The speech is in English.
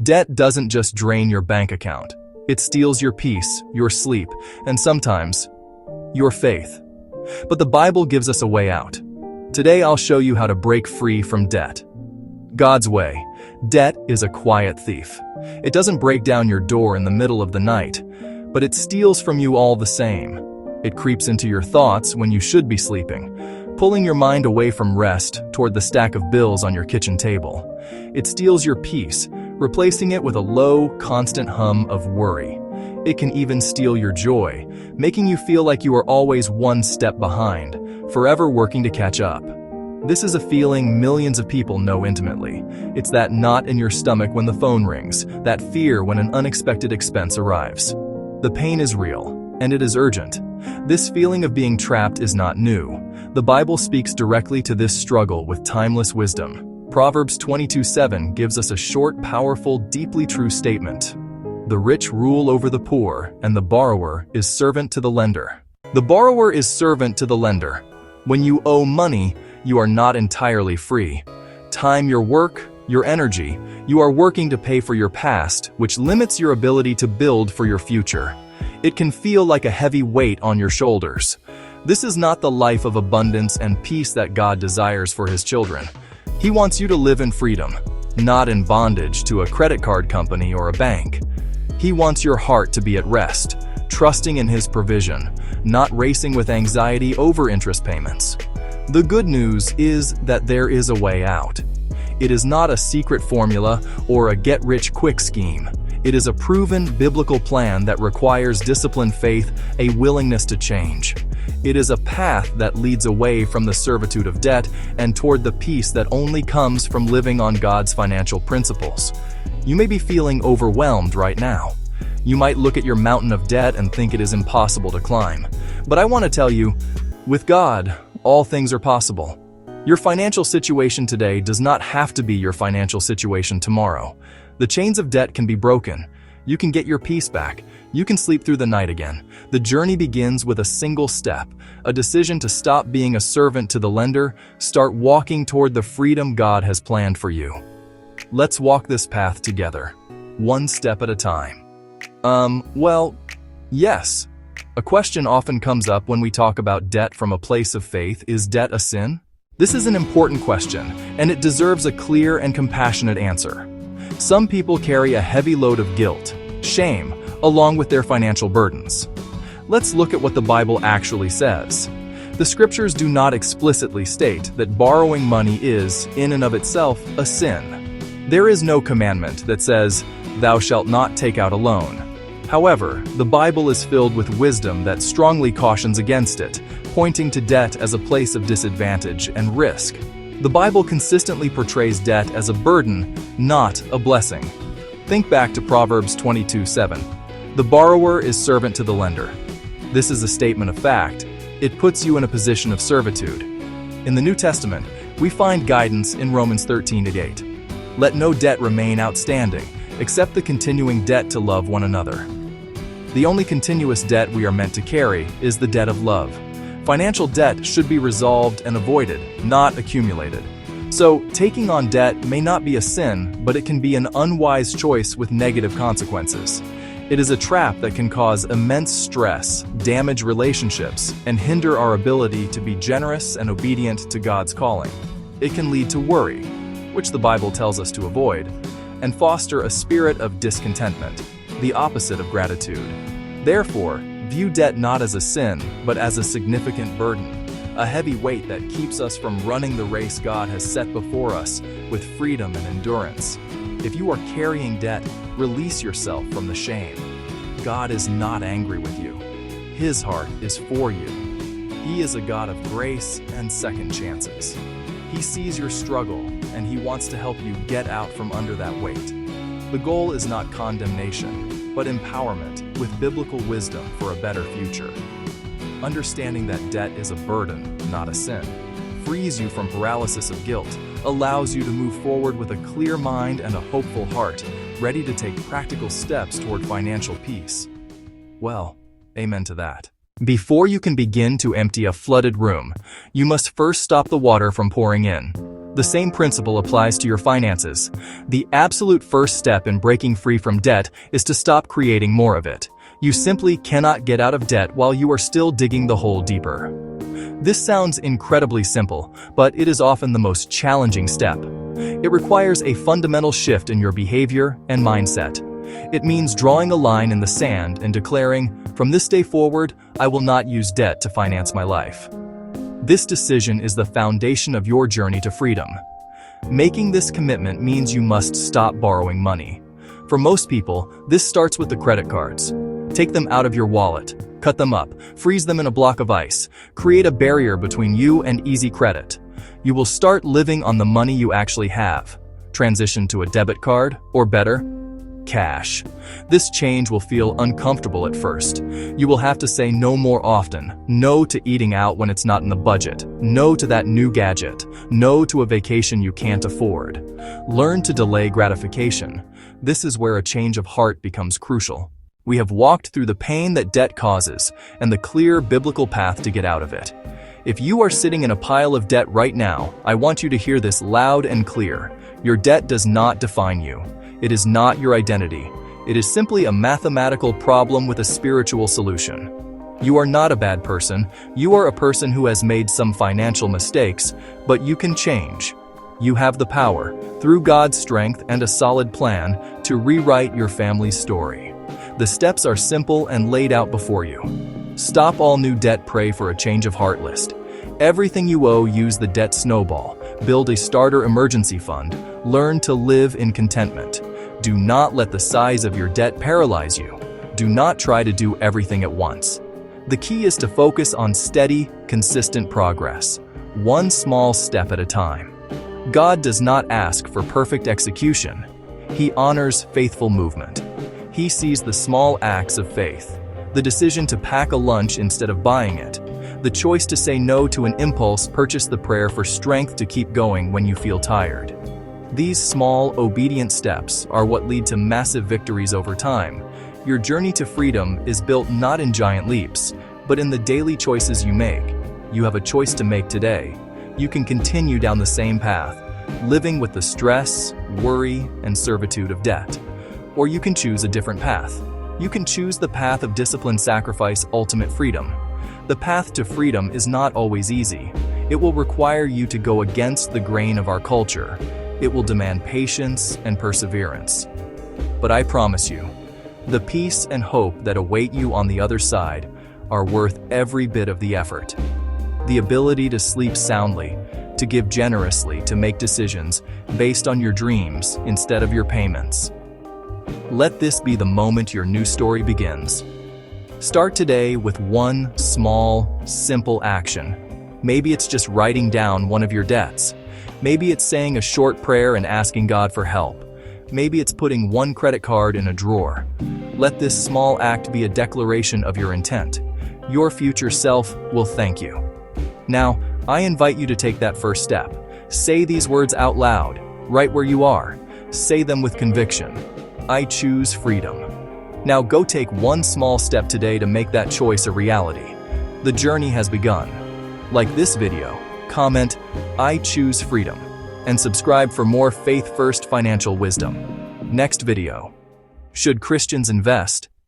Debt doesn't just drain your bank account. It steals your peace, your sleep, and sometimes, your faith. But the Bible gives us a way out. Today I'll show you how to break free from debt. God's way. Debt is a quiet thief. It doesn't break down your door in the middle of the night, but it steals from you all the same. It creeps into your thoughts when you should be sleeping, pulling your mind away from rest toward the stack of bills on your kitchen table. It steals your peace, replacing it with a low, constant hum of worry. It can even steal your joy, making you feel like you are always one step behind, forever working to catch up. This is a feeling millions of people know intimately. It's that knot in your stomach when the phone rings, that fear when an unexpected expense arrives. The pain is real, and it is urgent. This feeling of being trapped is not new. The Bible speaks directly to this struggle with timeless wisdom. Proverbs 22:7 gives us a short, powerful, deeply true statement. The rich rule over the poor, and the borrower is servant to the lender. The borrower is servant to the lender. When you owe money, you are not entirely free. Time your work, your energy. You are working to pay for your past, which limits your ability to build for your future. It can feel like a heavy weight on your shoulders. This is not the life of abundance and peace that God desires for His children. He wants you to live in freedom, not in bondage to a credit card company or a bank. He wants your heart to be at rest, trusting in His provision, not racing with anxiety over interest payments. The good news is that there is a way out. It is not a secret formula or a get-rich-quick scheme. It is a proven biblical plan that requires disciplined faith, a willingness to change. It is a path that leads away from the servitude of debt and toward the peace that only comes from living on God's financial principles. You may be feeling overwhelmed right now. You might look at your mountain of debt and think it is impossible to climb. But I want to tell you, with God, all things are possible. Your financial situation today does not have to be your financial situation tomorrow. The chains of debt can be broken. You can get your peace back. You can sleep through the night again. The journey begins with a single step, a decision to stop being a servant to the lender, start walking toward the freedom God has planned for you. Let's walk this path together, one step at a time. Yes. A question often comes up when we talk about debt from a place of faith. Is debt a sin? This is an important question, and it deserves a clear and compassionate answer. Some people carry a heavy load of guilt, shame, along with their financial burdens. Let's look at what the Bible actually says. The scriptures do not explicitly state that borrowing money is, in and of itself, a sin. There is no commandment that says, "Thou shalt not take out a loan." However, the Bible is filled with wisdom that strongly cautions against it, pointing to debt as a place of disadvantage and risk. The Bible consistently portrays debt as a burden, not a blessing. Think back to Proverbs 22:7. The borrower is servant to the lender. This is a statement of fact. It puts you in a position of servitude. In the New Testament, we find guidance in Romans 13:8. Let no debt remain outstanding, except the continuing debt to love one another. The only continuous debt we are meant to carry is the debt of love. Financial debt should be resolved and avoided, not accumulated. So, taking on debt may not be a sin, but it can be an unwise choice with negative consequences. It is a trap that can cause immense stress, damage relationships, and hinder our ability to be generous and obedient to God's calling. It can lead to worry, which the Bible tells us to avoid, and foster a spirit of discontentment, the opposite of gratitude. Therefore, view debt not as a sin, but as a significant burden, a heavy weight that keeps us from running the race God has set before us with freedom and endurance. If you are carrying debt, release yourself from the shame. God is not angry with you. His heart is for you. He is a God of grace and second chances. He sees your struggle, and He wants to help you get out from under that weight. The goal is not condemnation, but empowerment with biblical wisdom for a better future. Understanding that debt is a burden, not a sin, frees you from paralysis of guilt, allows you to move forward with a clear mind and a hopeful heart, ready to take practical steps toward financial peace. Well, amen to that. Before you can begin to empty a flooded room, you must first stop the water from pouring in. The same principle applies to your finances. The absolute first step in breaking free from debt is to stop creating more of it. You simply cannot get out of debt while you are still digging the hole deeper. This sounds incredibly simple, but it is often the most challenging step. It requires a fundamental shift in your behavior and mindset. It means drawing a line in the sand and declaring, "From this day forward, I will not use debt to finance my life." This decision is the foundation of your journey to freedom. Making this commitment means you must stop borrowing money. For most people, this starts with the credit cards. Take them out of your wallet, cut them up, freeze them in a block of ice, create a barrier between you and easy credit. You will start living on the money you actually have. Transition to a debit card, or better, cash. This change will feel uncomfortable at first. You will have to say no more often, no to eating out when it's not in the budget, no to that new gadget, no to a vacation you can't afford. Learn to delay gratification. This is where a change of heart becomes crucial. We have walked through the pain that debt causes and the clear biblical path to get out of it. If you are sitting in a pile of debt right now, I want you to hear this loud and clear. Your debt does not define you. It is not your identity. It is simply a mathematical problem with a spiritual solution. You are not a bad person. You are a person who has made some financial mistakes, but you can change. You have the power, through God's strength and a solid plan, to rewrite your family's story. The steps are simple and laid out before you. Stop all new debt, pray for a change of heart list. Everything you owe, use the debt snowball. Build a starter emergency fund. Learn to live in contentment. Do not let the size of your debt paralyze you. Do not try to do everything at once. The key is to focus on steady, consistent progress, one small step at a time. God does not ask for perfect execution. He honors faithful movement. He sees the small acts of faith, the decision to pack a lunch instead of buying it, the choice to say no to an impulse purchase, the prayer for strength to keep going when you feel tired. These small, obedient steps are what lead to massive victories over time. Your journey to freedom is built not in giant leaps, but in the daily choices you make. You have a choice to make today. You can continue down the same path, living with the stress, worry, and servitude of debt. Or you can choose a different path. You can choose the path of discipline, sacrifice, ultimate freedom. The path to freedom is not always easy. It will require you to go against the grain of our culture. It will demand patience and perseverance. But I promise you, the peace and hope that await you on the other side are worth every bit of the effort. The ability to sleep soundly, to give generously, to make decisions based on your dreams instead of your payments. Let this be the moment your new story begins. Start today with one small, simple action. Maybe it's just writing down one of your debts. Maybe it's saying a short prayer and asking God for help. Maybe it's putting one credit card in a drawer. Let this small act be a declaration of your intent. Your future self will thank you. Now, I invite you to take that first step. Say these words out loud, right where you are. Say them with conviction. I choose freedom. Now go take one small step today to make that choice a reality. The journey has begun. Like this video, comment, I choose freedom, and subscribe for more faith-first financial wisdom. Next video. Should Christians invest?